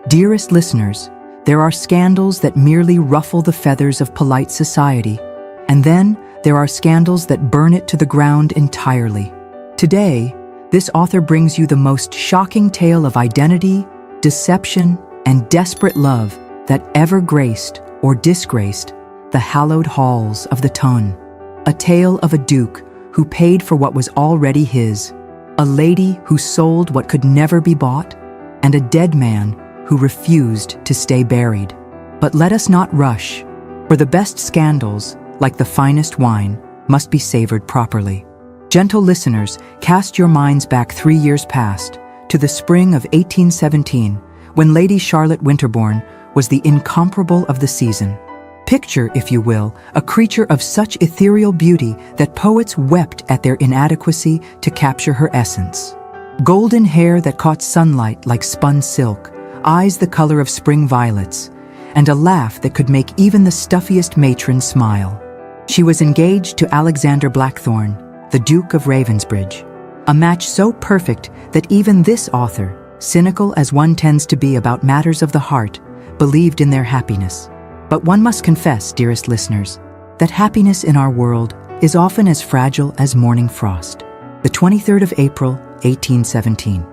Dearest listeners, there are scandals that merely ruffle the feathers of polite society, and then there are scandals that burn it to the ground entirely. Today, this author brings you the most shocking tale of identity, deception, and desperate love that ever graced or disgraced the hallowed halls of the Tun. A tale of a duke who paid for what was already his, a lady who sold what could never be bought, and a dead man who refused to stay buried. But let us not rush, for the best scandals, like the finest wine, must be savored properly. Gentle listeners, cast your minds back 3 years past, to the spring of 1817, when Lady Charlotte Winterbourne was the incomparable of the season. Picture, if you will, a creature of such ethereal beauty that poets wept at their inadequacy to capture her essence. Golden hair that caught sunlight like spun silk, eyes the color of spring violets, and a laugh that could make even the stuffiest matron smile. She was engaged to Alexander Blackthorne, the Duke of Ravensbridge, a match so perfect that even this author, cynical as one tends to be about matters of the heart, believed in their happiness. But one must confess, dearest listeners, that happiness in our world is often as fragile as morning frost. The 23rd of April, 1817.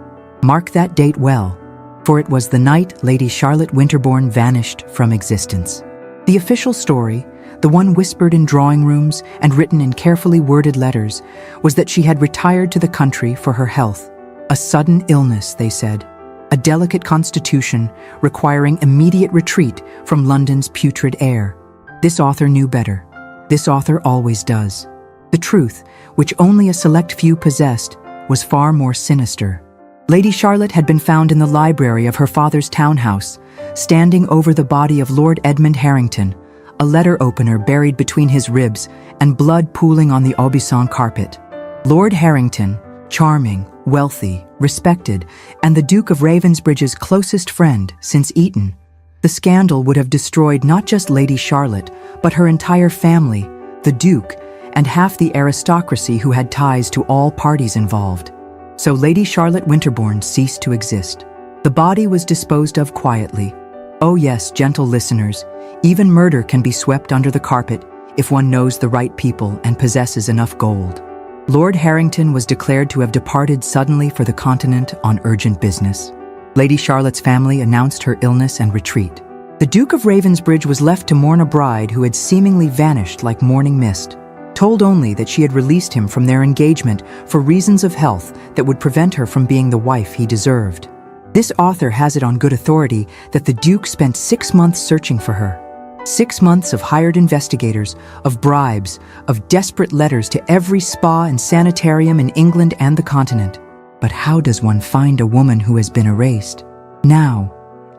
Mark that date well, for it was the night Lady Charlotte Winterbourne vanished from existence. The official story, the one whispered in drawing rooms and written in carefully worded letters, was that she had retired to the country for her health. A sudden illness, they said. A delicate constitution requiring immediate retreat from London's putrid air. This author knew better. This author always does. The truth, which only a select few possessed, was far more sinister. Lady Charlotte had been found in the library of her father's townhouse, standing over the body of Lord Edmund Harrington, a letter opener buried between his ribs and blood pooling on the Aubusson carpet. Lord Harrington, charming, wealthy, respected, and the Duke of Ravensbridge's closest friend since Eton. The scandal would have destroyed not just Lady Charlotte, but her entire family, the Duke, and half the aristocracy who had ties to all parties involved. So Lady Charlotte Winterbourne ceased to exist. The body was disposed of quietly. Oh yes, gentle listeners, even murder can be swept under the carpet if one knows the right people and possesses enough gold. Lord Harrington was declared to have departed suddenly for the continent on urgent business. Lady Charlotte's family announced her illness and retreat. The Duke of Ravensbridge was left to mourn a bride who had seemingly vanished like morning mist, told only that she had released him from their engagement for reasons of health that would prevent her from being the wife he deserved. This author has it on good authority that the Duke spent 6 months searching for her. 6 months of hired investigators, of bribes, of desperate letters to every spa and sanitarium in England and the continent. But how does one find a woman who has been erased? Now,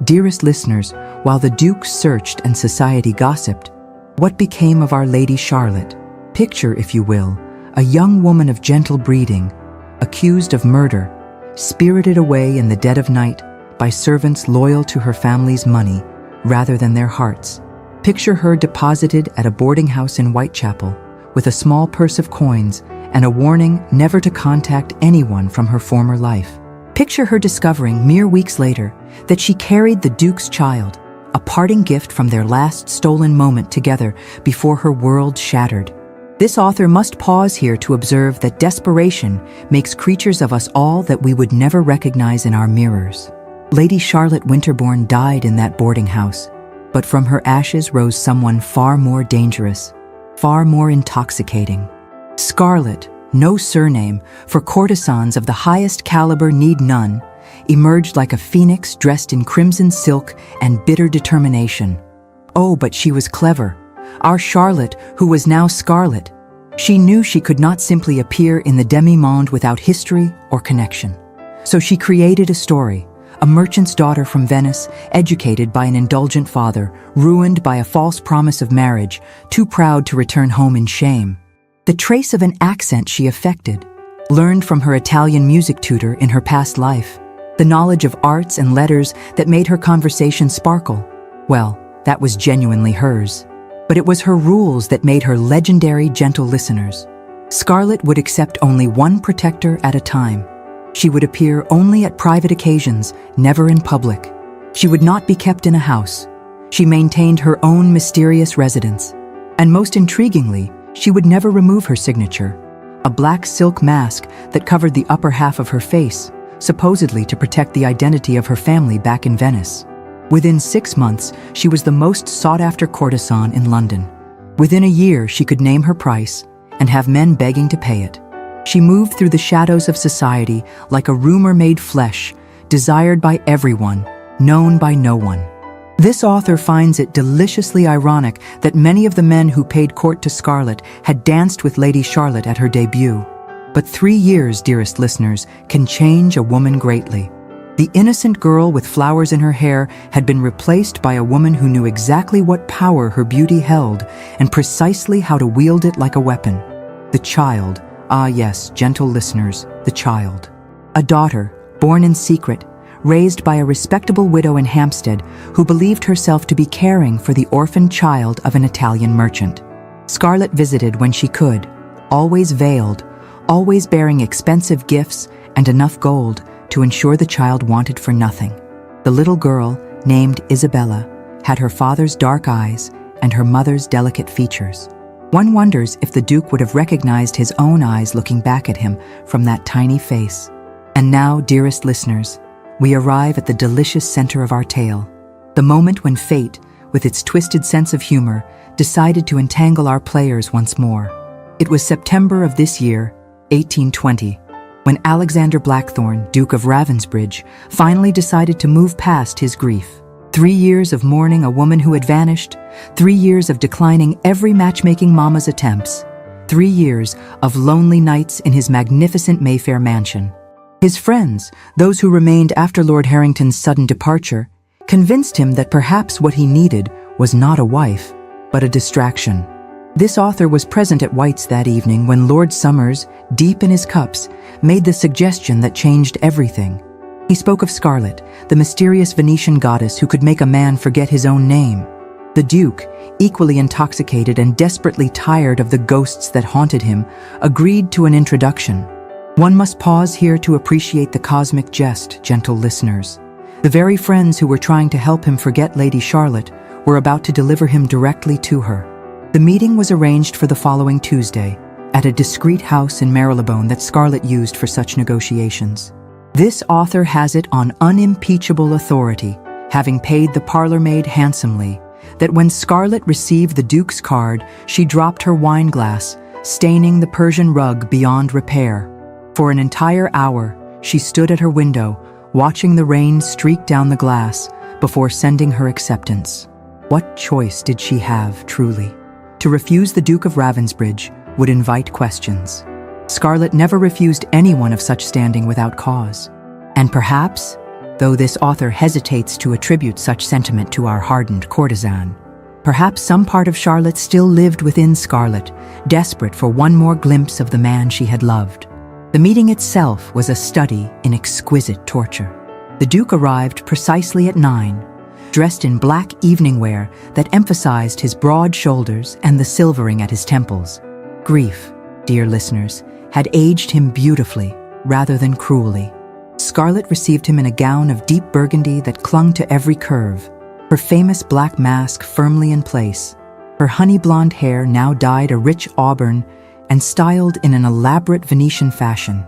dearest listeners, while the Duke searched and society gossiped, what became of Our Lady Charlotte? Picture, if you will, a young woman of gentle breeding, accused of murder, spirited away in the dead of night by servants loyal to her family's money rather than their hearts. Picture her deposited at a boarding house in Whitechapel with a small purse of coins and a warning never to contact anyone from her former life. Picture her discovering mere weeks later that she carried the Duke's child, a parting gift from their last stolen moment together before her world shattered. This author must pause here to observe that desperation makes creatures of us all that we would never recognize in our mirrors. Lady Charlotte Winterbourne died in that boarding house, but from her ashes rose someone far more dangerous, far more intoxicating. Scarlet, no surname, for courtesans of the highest caliber need none, emerged like a phoenix dressed in crimson silk and bitter determination. Oh, but she was clever. Our Charlotte, who was now Scarlet. She knew she could not simply appear in the demi-monde without history or connection. So she created a story, a merchant's daughter from Venice, educated by an indulgent father, ruined by a false promise of marriage, too proud to return home in shame. The trace of an accent she affected, learned from her Italian music tutor in her past life, the knowledge of arts and letters that made her conversation sparkle. Well, that was genuinely hers. But it was her rules that made her legendary gentle listeners. Scarlet would accept only one protector at a time. She would appear only at private occasions, never in public. She would not be kept in a house. She maintained her own mysterious residence. And most intriguingly, she would never remove her signature, a black silk mask that covered the upper half of her face, supposedly to protect the identity of her family back in Venice. Within 6 months, she was the most sought-after courtesan in London. Within a year, she could name her price and have men begging to pay it. She moved through the shadows of society like a rumor made flesh, desired by everyone, known by no one. This author finds it deliciously ironic that many of the men who paid court to Scarlet had danced with Lady Charlotte at her debut. But 3 years, dearest listeners, can change a woman greatly. The innocent girl with flowers in her hair had been replaced by a woman who knew exactly what power her beauty held and precisely how to wield it like a weapon. The child, ah yes, gentle listeners, the child. A daughter, born in secret, raised by a respectable widow in Hampstead who believed herself to be caring for the orphaned child of an Italian merchant. Scarlet visited when she could, always veiled, always bearing expensive gifts and enough gold to ensure the child wanted for nothing. The little girl, named Isabella, had her father's dark eyes and her mother's delicate features. One wonders if the Duke would have recognized his own eyes looking back at him from that tiny face. And now, dearest listeners, we arrive at the delicious center of our tale, the moment when fate, with its twisted sense of humor, decided to entangle our players once more. It was September of this year, 1820, when Alexander Blackthorne, Duke of Ravensbridge, finally decided to move past his grief. 3 years of mourning a woman who had vanished, 3 years of declining every matchmaking mama's attempts, 3 years of lonely nights in his magnificent Mayfair mansion. His friends, those who remained after Lord Harrington's sudden departure, convinced him that perhaps what he needed was not a wife, but a distraction. This author was present at White's that evening when Lord Somers, deep in his cups, made the suggestion that changed everything. He spoke of Scarlet, the mysterious Venetian goddess who could make a man forget his own name. The Duke, equally intoxicated and desperately tired of the ghosts that haunted him, agreed to an introduction. One must pause here to appreciate the cosmic jest, gentle listeners. The very friends who were trying to help him forget Lady Charlotte were about to deliver him directly to her. The meeting was arranged for the following Tuesday, at a discreet house in Marylebone that Scarlet used for such negotiations. This author has it on unimpeachable authority, having paid the parlour-maid handsomely, that when Scarlet received the Duke's card, she dropped her wine glass, staining the Persian rug beyond repair. For an entire hour, she stood at her window, watching the rain streak down the glass, before sending her acceptance. What choice did she have, truly? To refuse the Duke of Ravensbridge would invite questions. Scarlet never refused anyone of such standing without cause. And perhaps, though this author hesitates to attribute such sentiment to our hardened courtesan, perhaps some part of Charlotte still lived within Scarlet, desperate for one more glimpse of the man she had loved. The meeting itself was a study in exquisite torture. The Duke arrived precisely at 9, dressed in black evening wear that emphasized his broad shoulders and the silvering at his temples. Grief, dear listeners, had aged him beautifully rather than cruelly. Scarlet received him in a gown of deep burgundy that clung to every curve, her famous black mask firmly in place, her honey blonde hair now dyed a rich auburn and styled in an elaborate Venetian fashion.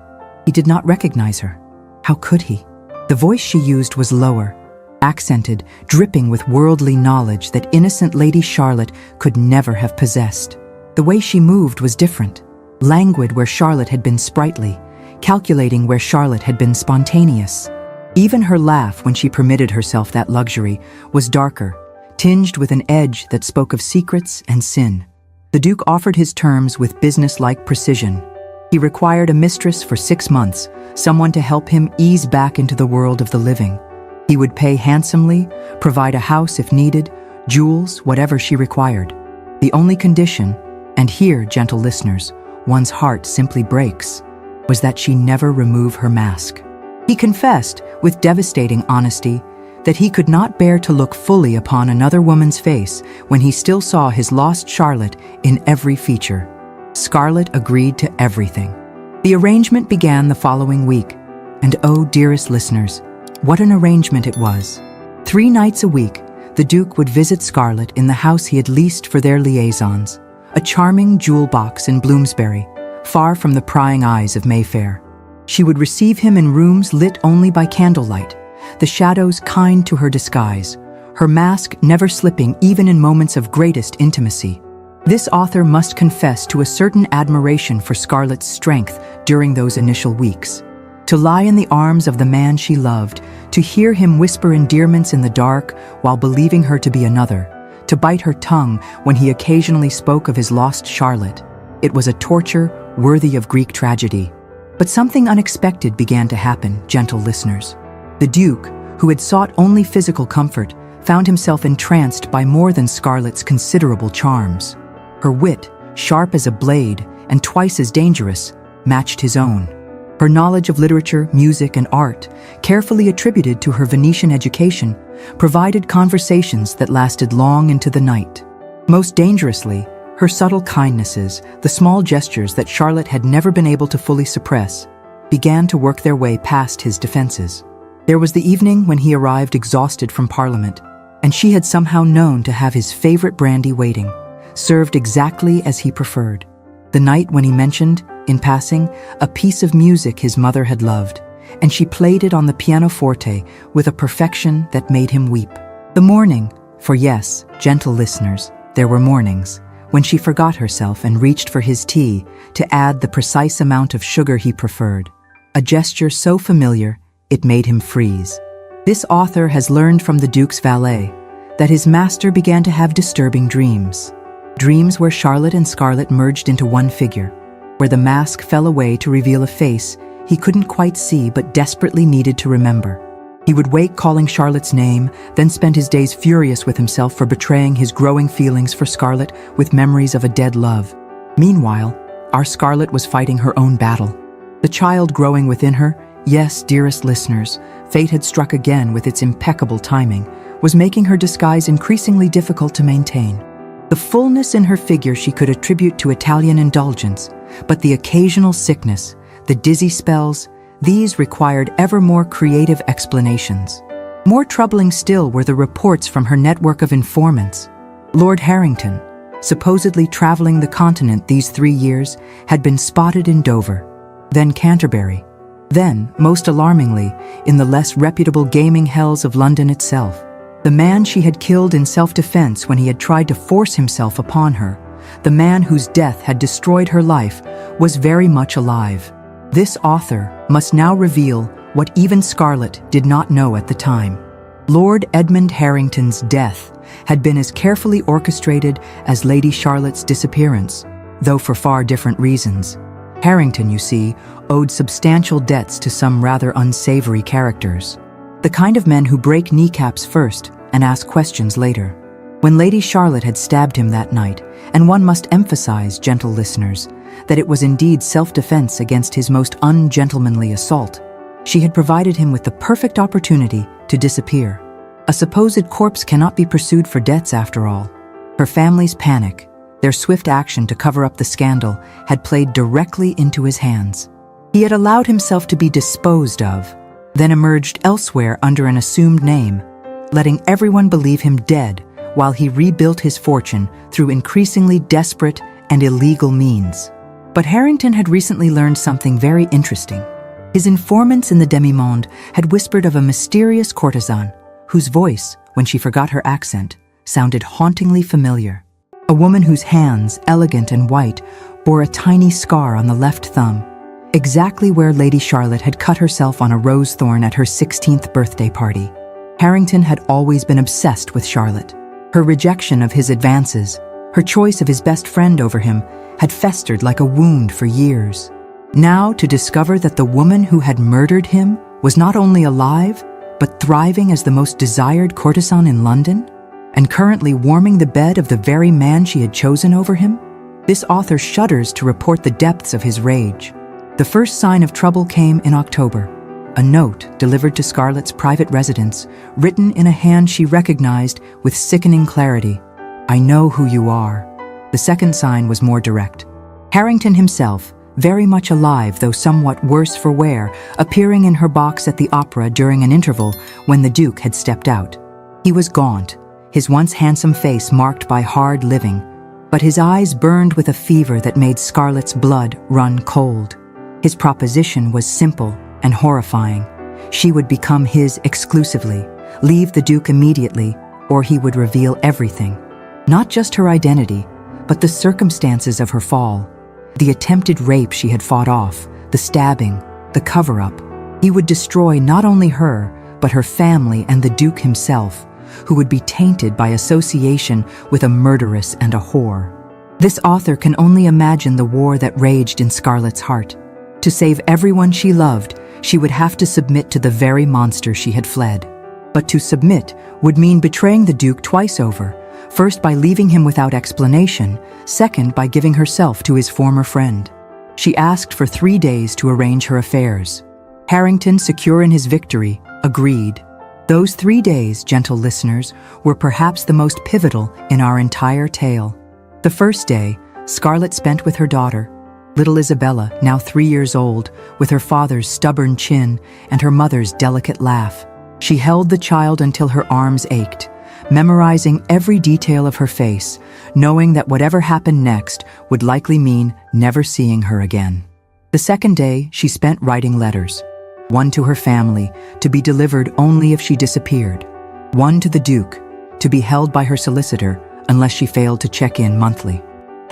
He did not recognize her. How could he? The voice she used was lower, accented, dripping with worldly knowledge that innocent Lady Charlotte could never have possessed. The way she moved was different, languid where Charlotte had been sprightly, calculating where Charlotte had been spontaneous. Even her laugh, when she permitted herself that luxury, was darker, tinged with an edge that spoke of secrets and sin. The Duke offered his terms with business-like precision. He required a mistress for 6 months, someone to help him ease back into the world of the living. He would pay handsomely, provide a house if needed, jewels, whatever she required. The only condition, and here, gentle listeners, one's heart simply breaks, was that she never remove her mask. He confessed, with devastating honesty, that he could not bear to look fully upon another woman's face when he still saw his lost Charlotte in every feature. Scarlet agreed to everything. The arrangement began the following week, and oh, dearest listeners, what an arrangement it was. 3 nights a week, the Duke would visit Scarlett in the house he had leased for their liaisons, a charming jewel box in Bloomsbury, far from the prying eyes of Mayfair. She would receive him in rooms lit only by candlelight, the shadows kind to her disguise, her mask never slipping even in moments of greatest intimacy. This author must confess to a certain admiration for Scarlett's strength during those initial weeks. To lie in the arms of the man she loved, to hear him whisper endearments in the dark while believing her to be another, to bite her tongue when he occasionally spoke of his lost Charlotte. It was a torture worthy of Greek tragedy. But something unexpected began to happen, gentle listeners. The Duke, who had sought only physical comfort, found himself entranced by more than Scarlett's considerable charms. Her wit, sharp as a blade and twice as dangerous, matched his own. Her knowledge of literature, music, and art, carefully attributed to her Venetian education, provided conversations that lasted long into the night. Most dangerously, her subtle kindnesses, the small gestures that Charlotte had never been able to fully suppress, began to work their way past his defenses. There was the evening when he arrived exhausted from Parliament, and she had somehow known to have his favorite brandy waiting, served exactly as he preferred. The night when he mentioned, in passing, a piece of music his mother had loved, and she played it on the pianoforte with a perfection that made him weep. The morning, for yes, gentle listeners, there were mornings, when she forgot herself and reached for his tea to add the precise amount of sugar he preferred, a gesture so familiar it made him freeze. This author has learned from the Duke's valet that his master began to have disturbing dreams. Dreams where Charlotte and Scarlett merged into one figure, where the mask fell away to reveal a face he couldn't quite see but desperately needed to remember. He would wake calling Charlotte's name, then spend his days furious with himself for betraying his growing feelings for Scarlett with memories of a dead love. Meanwhile, our Scarlett was fighting her own battle. The child growing within her, yes, dearest listeners, fate had struck again with its impeccable timing, was making her disguise increasingly difficult to maintain. The fullness in her figure she could attribute to Italian indulgence, but the occasional sickness, the dizzy spells, these required ever more creative explanations. More troubling still were the reports from her network of informants. Lord Harrington, supposedly traveling the continent these 3 years, had been spotted in Dover, then Canterbury, then, most alarmingly, in the less reputable gaming hells of London itself. The man she had killed in self-defense when he had tried to force himself upon her, the man whose death had destroyed her life, was very much alive. This author must now reveal what even Scarlett did not know at the time. Lord Edmund Harrington's death had been as carefully orchestrated as Lady Charlotte's disappearance, though for far different reasons. Harrington, you see, owed substantial debts to some rather unsavory characters. The kind of men who break kneecaps first and ask questions later. When Lady Charlotte had stabbed him that night, and one must emphasize, gentle listeners, that it was indeed self-defense against his most ungentlemanly assault, she had provided him with the perfect opportunity to disappear. A supposed corpse cannot be pursued for debts after all. Her family's panic, their swift action to cover up the scandal, had played directly into his hands. He had allowed himself to be disposed of, then emerged elsewhere under an assumed name, letting everyone believe him dead while he rebuilt his fortune through increasingly desperate and illegal means. But Harrington had recently learned something very interesting. His informants in the demi-monde had whispered of a mysterious courtesan, whose voice, when she forgot her accent, sounded hauntingly familiar. A woman whose hands, elegant and white, bore a tiny scar on the left thumb, exactly where Lady Charlotte had cut herself on a rose thorn at her 16th birthday party. Harrington had always been obsessed with Charlotte. Her rejection of his advances, her choice of his best friend over him, had festered like a wound for years. Now to discover that the woman who had murdered him was not only alive, but thriving as the most desired courtesan in London, and currently warming the bed of the very man she had chosen over him, this author shudders to report the depths of his rage. The first sign of trouble came in October. A note delivered to Scarlett's private residence, written in a hand she recognized with sickening clarity. "I know who you are." The second sign was more direct. Harrington himself, very much alive though somewhat worse for wear, appearing in her box at the opera during an interval when the Duke had stepped out. He was gaunt, his once handsome face marked by hard living, but his eyes burned with a fever that made Scarlet's blood run cold. His proposition was simple and horrifying. She would become his exclusively, leave the Duke immediately, or he would reveal everything. Not just her identity, but the circumstances of her fall. The attempted rape she had fought off, the stabbing, the cover-up. He would destroy not only her, but her family and the Duke himself, who would be tainted by association with a murderess and a whore. This author can only imagine the war that raged in Scarlet's heart. To save everyone she loved, she would have to submit to the very monster she had fled. But to submit would mean betraying the Duke twice over, first by leaving him without explanation, second by giving herself to his former friend. She asked for 3 days to arrange her affairs. Harrington, secure in his victory, agreed. Those 3 days, gentle listeners, were perhaps the most pivotal in our entire tale. The first day, Scarlet spent with her daughter, little Isabella, now 3 years old, with her father's stubborn chin and her mother's delicate laugh. She held the child until her arms ached, memorizing every detail of her face, knowing that whatever happened next would likely mean never seeing her again. The second day, she spent writing letters. One to her family, to be delivered only if she disappeared. One to the Duke, to be held by her solicitor unless she failed to check in monthly.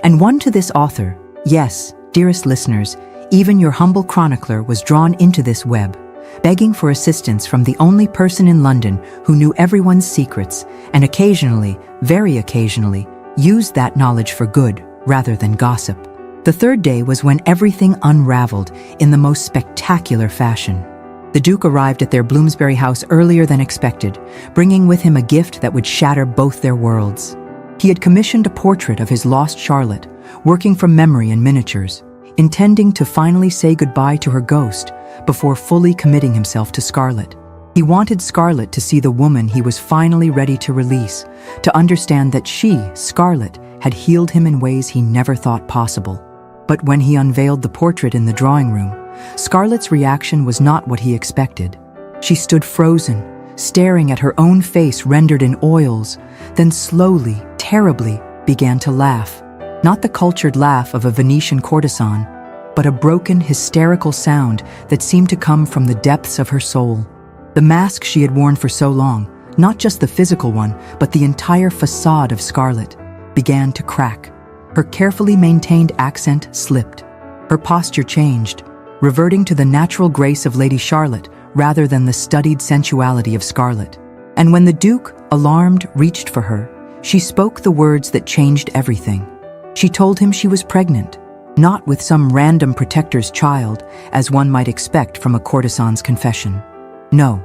And one to this author. Yes, dearest listeners, even your humble chronicler was drawn into this web, begging for assistance from the only person in London who knew everyone's secrets and occasionally, very occasionally, used that knowledge for good rather than gossip. The third day was when everything unraveled in the most spectacular fashion. The Duke arrived at their Bloomsbury house earlier than expected, bringing with him a gift that would shatter both their worlds. He had commissioned a portrait of his lost Charlotte, working from memory and miniatures, intending to finally say goodbye to her ghost before fully committing himself to Scarlet. He wanted Scarlet to see the woman he was finally ready to release, to understand that she, Scarlet, had healed him in ways he never thought possible. But when he unveiled the portrait in the drawing room, Scarlet's reaction was not what he expected. She stood frozen, staring at her own face rendered in oils, then slowly, terribly, began to laugh. Not the cultured laugh of a Venetian courtesan, but a broken, hysterical sound that seemed to come from the depths of her soul. The mask she had worn for so long, not just the physical one, but the entire facade of Scarlet, began to crack. Her carefully maintained accent slipped. Her posture changed, reverting to the natural grace of Lady Charlotte rather than the studied sensuality of Scarlet. And when the Duke, alarmed, reached for her, she spoke the words that changed everything. She told him she was pregnant, not with some random protector's child, as one might expect from a courtesan's confession. No,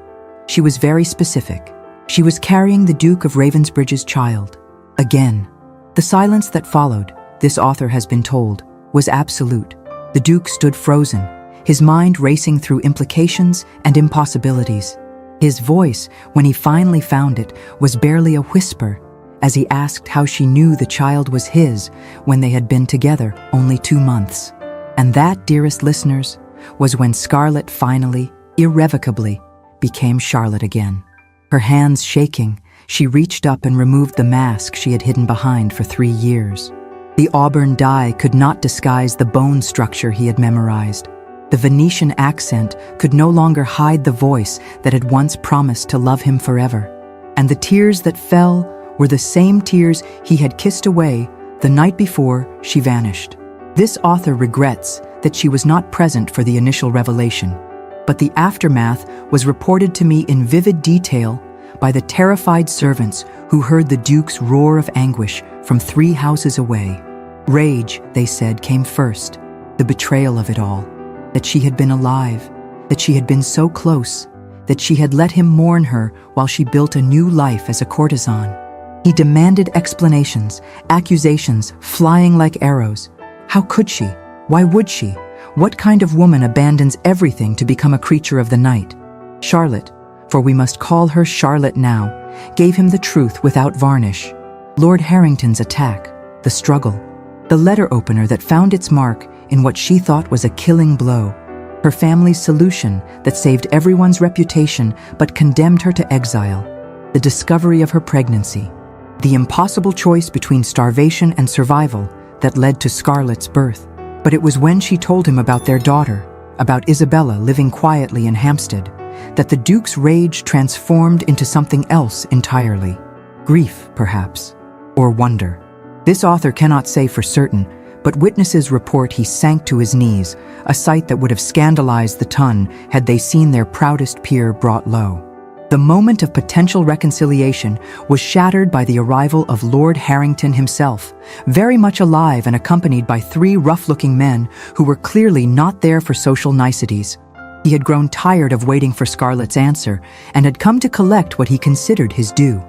she was very specific. She was carrying the Duke of Ravensbridge's child. Again. The silence that followed, this author has been told, was absolute. The Duke stood frozen, his mind racing through implications and impossibilities. His voice, when he finally found it, was barely a whisper, as he asked how she knew the child was his when they had been together only 2 months. And that, dearest listeners, was when Scarlet finally, irrevocably, became Charlotte again. Her hands shaking, she reached up and removed the mask she had hidden behind for 3 years. The auburn dye could not disguise the bone structure he had memorized. The Venetian accent could no longer hide the voice that had once promised to love him forever. And the tears that fell were the same tears he had kissed away the night before she vanished. This author regrets that she was not present for the initial revelation, but the aftermath was reported to me in vivid detail by the terrified servants who heard the Duke's roar of anguish from 3 houses away. Rage, they said, came first, the betrayal of it all, that she had been alive, that she had been so close, that she had let him mourn her while she built a new life as a courtesan. He demanded explanations, accusations flying like arrows. How could she? Why would she? What kind of woman abandons everything to become a creature of the night? Charlotte, for we must call her Charlotte now, gave him the truth without varnish. Lord Harrington's attack, the struggle, the letter opener that found its mark in what she thought was a killing blow, her family's solution that saved everyone's reputation but condemned her to exile. the discovery of her pregnancy, the impossible choice between starvation and survival that led to Scarlett's birth. But it was when she told him about their daughter, about Isabella living quietly in Hampstead, that the Duke's rage transformed into something else entirely. Grief, perhaps, or wonder. This author cannot say for certain, but witnesses report he sank to his knees, a sight that would have scandalized the ton had they seen their proudest peer brought low. The moment of potential reconciliation was shattered by the arrival of Lord Harrington himself, very much alive and accompanied by 3 rough-looking men who were clearly not there for social niceties. He had grown tired of waiting for Scarlett's answer and had come to collect what he considered his due.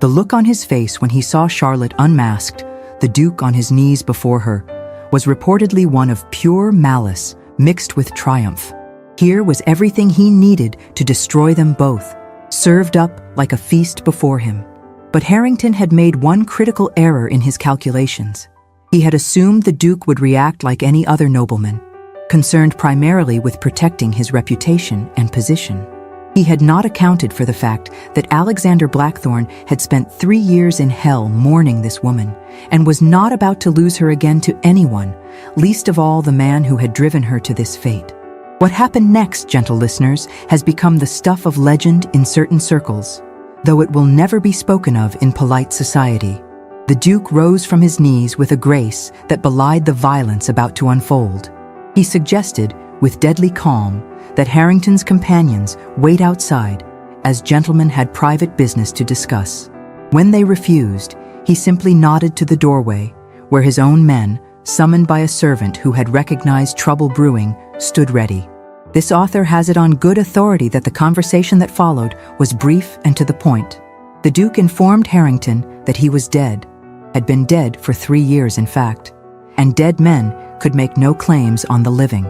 The look on his face when he saw Charlotte unmasked, the Duke on his knees before her, was reportedly one of pure malice mixed with triumph. Here was everything he needed to destroy them both, served up like a feast before him. But Harrington had made one critical error in his calculations. He had assumed the Duke would react like any other nobleman, concerned primarily with protecting his reputation and position. He had not accounted for the fact that Alexander Blackthorne had spent 3 years in hell mourning this woman, and was not about to lose her again to anyone, least of all the man who had driven her to this fate. What happened next, gentle listeners, has become the stuff of legend in certain circles, though it will never be spoken of in polite society. The Duke rose from his knees with a grace that belied the violence about to unfold. He suggested, with deadly calm, that Harrington's companions wait outside, as gentlemen had private business to discuss. When they refused, he simply nodded to the doorway, where his own men, summoned by a servant who had recognized trouble brewing, stood ready. This author has it on good authority that the conversation that followed was brief and to the point. The Duke informed Harrington that he was dead, had been dead for 3 years in fact, and dead men could make no claims on the living.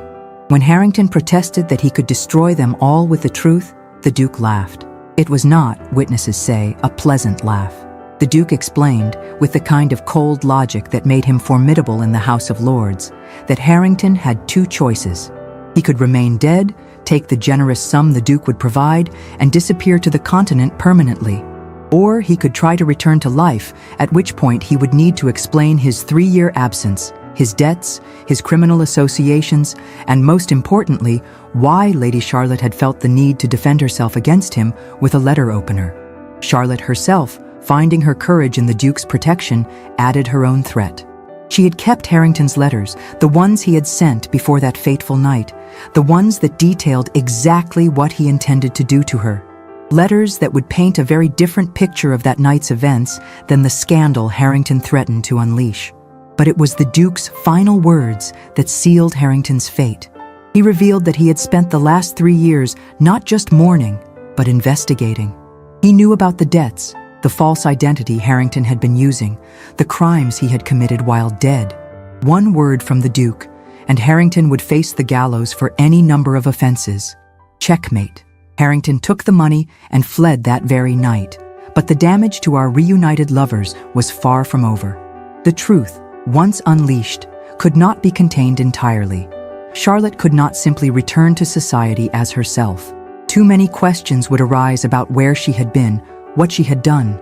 When Harrington protested that he could destroy them all with the truth, the Duke laughed. It was not, witnesses say, a pleasant laugh. The Duke explained, with the kind of cold logic that made him formidable in the House of Lords, that Harrington had 2 choices. He could remain dead, take the generous sum the Duke would provide, and disappear to the continent permanently. Or he could try to return to life, at which point he would need to explain his 3-year absence, his debts, his criminal associations, and most importantly, why Lady Charlotte had felt the need to defend herself against him with a letter opener. Charlotte herself, finding her courage in the Duke's protection, added her own threat. She had kept Harrington's letters, the ones he had sent before that fateful night, the ones that detailed exactly what he intended to do to her. Letters that would paint a very different picture of that night's events than the scandal Harrington threatened to unleash. But it was the Duke's final words that sealed Harrington's fate. He revealed that he had spent the last 3 years not just mourning, but investigating. He knew about the debts, the false identity Harrington had been using, the crimes he had committed while dead. One word from the Duke, and Harrington would face the gallows for any number of offenses. Checkmate. Harrington took the money and fled that very night. But the damage to our reunited lovers was far from over. The truth, once unleashed, could not be contained entirely. Charlotte could not simply return to society as herself. Too many questions would arise about where she had been, what she had done.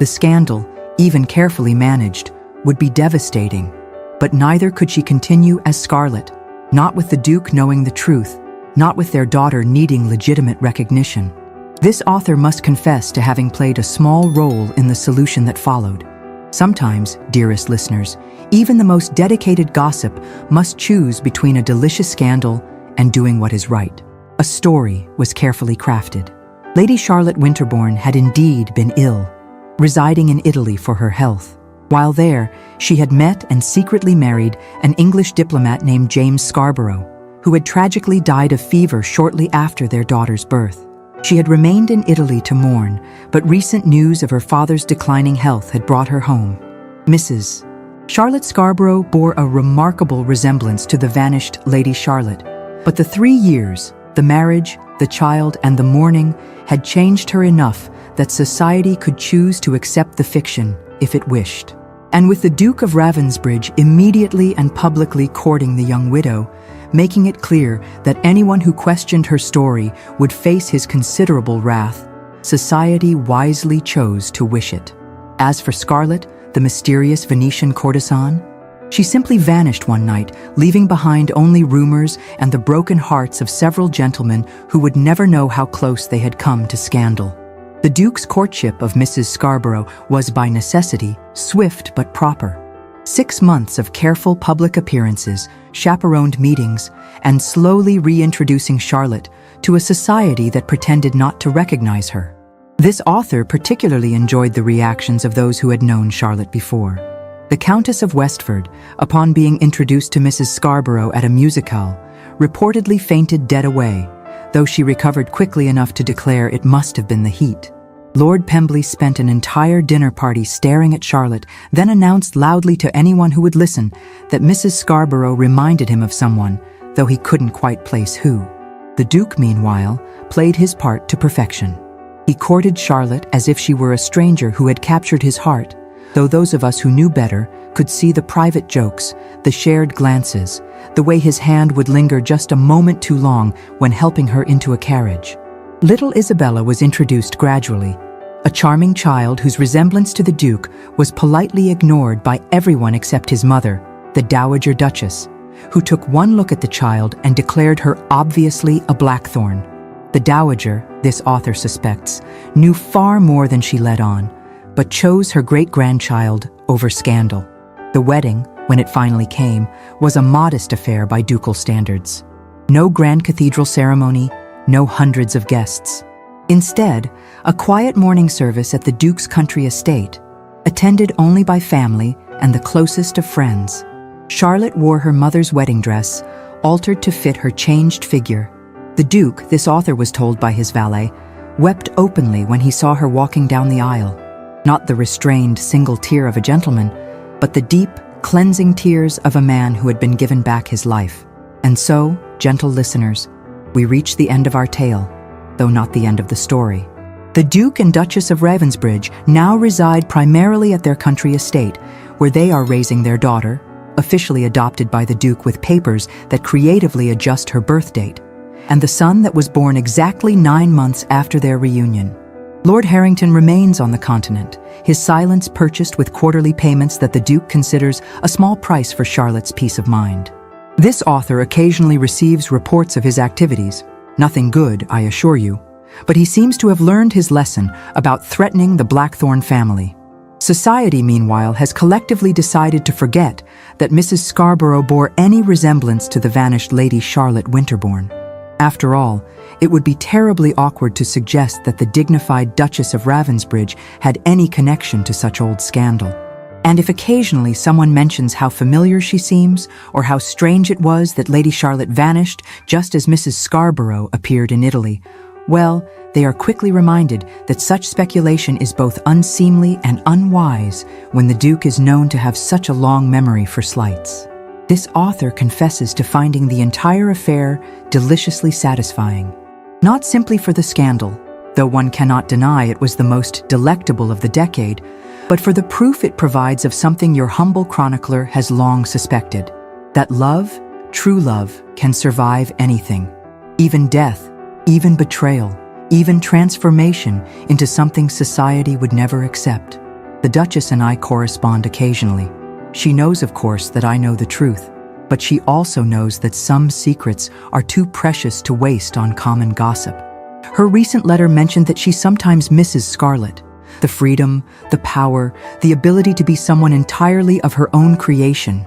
The scandal, even carefully managed, would be devastating. But neither could she continue as Scarlett, not with the Duke knowing the truth, not with their daughter needing legitimate recognition. This author must confess to having played a small role in the solution that followed. Sometimes, dearest listeners, even the most dedicated gossip must choose between a delicious scandal and doing what is right. A story was carefully crafted. Lady Charlotte Winterbourne had indeed been ill, residing in Italy for her health. While there, she had met and secretly married an English diplomat named James Scarborough, who had tragically died of fever shortly after their daughter's birth. She had remained in Italy to mourn, but recent news of her father's declining health had brought her home. Mrs. Charlotte Scarborough bore a remarkable resemblance to the vanished Lady Charlotte, but the 3 years, the marriage, the child, and the mourning had changed her enough that society could choose to accept the fiction if it wished. And with the Duke of Ravensbridge immediately and publicly courting the young widow, making it clear that anyone who questioned her story would face his considerable wrath, Society wisely chose to wish it. As for Scarlet, the mysterious Venetian courtesan, she simply vanished one night, leaving behind only rumors and the broken hearts of several gentlemen who would never know how close they had come to scandal. The Duke's courtship of Mrs. Scarborough was by necessity swift but proper. 6 months of careful public appearances, chaperoned meetings, and slowly reintroducing Charlotte to a society that pretended not to recognize her. This author particularly enjoyed the reactions of those who had known Charlotte before. The Countess of Westford, upon being introduced to Mrs. Scarborough at a musicale, reportedly fainted dead away, though she recovered quickly enough to declare it must have been the heat. Lord Pemberley spent an entire dinner party staring at Charlotte, then announced loudly to anyone who would listen that Mrs. Scarborough reminded him of someone, though he couldn't quite place who. The Duke, meanwhile, played his part to perfection. He courted Charlotte as if she were a stranger who had captured his heart, though those of us who knew better could see the private jokes, the shared glances, the way his hand would linger just a moment too long when helping her into a carriage. Little Isabella was introduced gradually, a charming child whose resemblance to the Duke was politely ignored by everyone except his mother, the Dowager Duchess, who took one look at the child and declared her obviously a blackthorn. The Dowager, this author suspects, knew far more than she let on, but chose her great-grandchild over scandal. The wedding, when it finally came, was a modest affair by ducal standards. No grand cathedral ceremony, no hundreds of guests. Instead, a quiet morning service at the Duke's country estate, attended only by family and the closest of friends. Charlotte wore her mother's wedding dress, altered to fit her changed figure. The Duke, this author was told by his valet, wept openly when he saw her walking down the aisle. Not the restrained single tear of a gentleman, but the deep, cleansing tears of a man who had been given back his life. And so, gentle listeners, we reach the end of our tale, though not the end of the story. The Duke and Duchess of Ravensbridge now reside primarily at their country estate, where they are raising their daughter, officially adopted by the Duke with papers that creatively adjust her birth date, and the son that was born exactly 9 months after their reunion. Lord Harrington remains on the continent, his silence purchased with quarterly payments that the Duke considers a small price for Charlotte's peace of mind. This author occasionally receives reports of his activities. Nothing good, I assure you, but he seems to have learned his lesson about threatening the Blackthorn family. Society, meanwhile, has collectively decided to forget that Mrs. Scarborough bore any resemblance to the vanished Lady Charlotte Winterbourne. After all, it would be terribly awkward to suggest that the dignified Duchess of Ravensbridge had any connection to such old scandal. And if occasionally someone mentions how familiar she seems, or how strange it was that Lady Charlotte vanished just as Mrs. Scarborough appeared in Italy, well, they are quickly reminded that such speculation is both unseemly and unwise when the Duke is known to have such a long memory for slights. This author confesses to finding the entire affair deliciously satisfying. Not simply for the scandal, though one cannot deny it was the most delectable of the decade, but for the proof it provides of something your humble chronicler has long suspected, that love, true love, can survive anything, even death, even betrayal, even transformation into something society would never accept. The Duchess and I correspond occasionally. She knows, of course, that I know the truth, but she also knows that some secrets are too precious to waste on common gossip. Her recent letter mentioned that she sometimes misses Scarlet. The freedom, the power, the ability to be someone entirely of her own creation.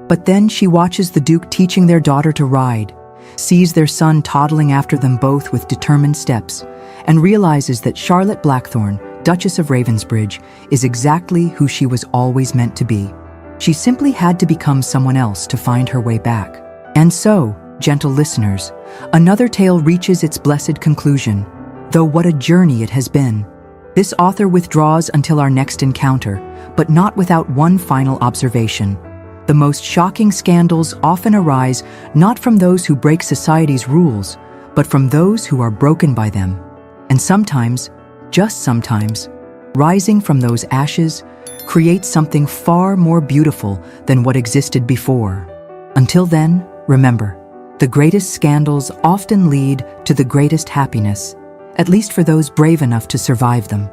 But then she watches the Duke teaching their daughter to ride, sees their son toddling after them both with determined steps, and realizes that Charlotte Blackthorn, Duchess of Ravensbridge, is exactly who she was always meant to be. She simply had to become someone else to find her way back. And so, gentle listeners, another tale reaches its blessed conclusion, though what a journey it has been. This author withdraws until our next encounter, but not without one final observation. The most shocking scandals often arise not from those who break society's rules, but from those who are broken by them. And sometimes, just sometimes, rising from those ashes creates something far more beautiful than what existed before. Until then, remember, the greatest scandals often lead to the greatest happiness, at least for those brave enough to survive them.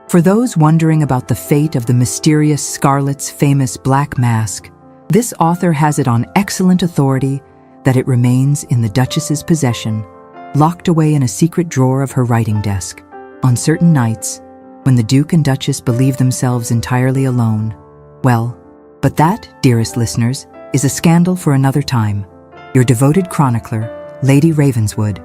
For those wondering about the fate of the mysterious Scarlet's famous black mask, this author has it on excellent authority that it remains in the Duchess's possession, locked away in a secret drawer of her writing desk. On certain nights, when the Duke and Duchess believe themselves entirely alone. Well, but that, dearest listeners, is a scandal for another time. Your devoted chronicler, Lady Ravenswood,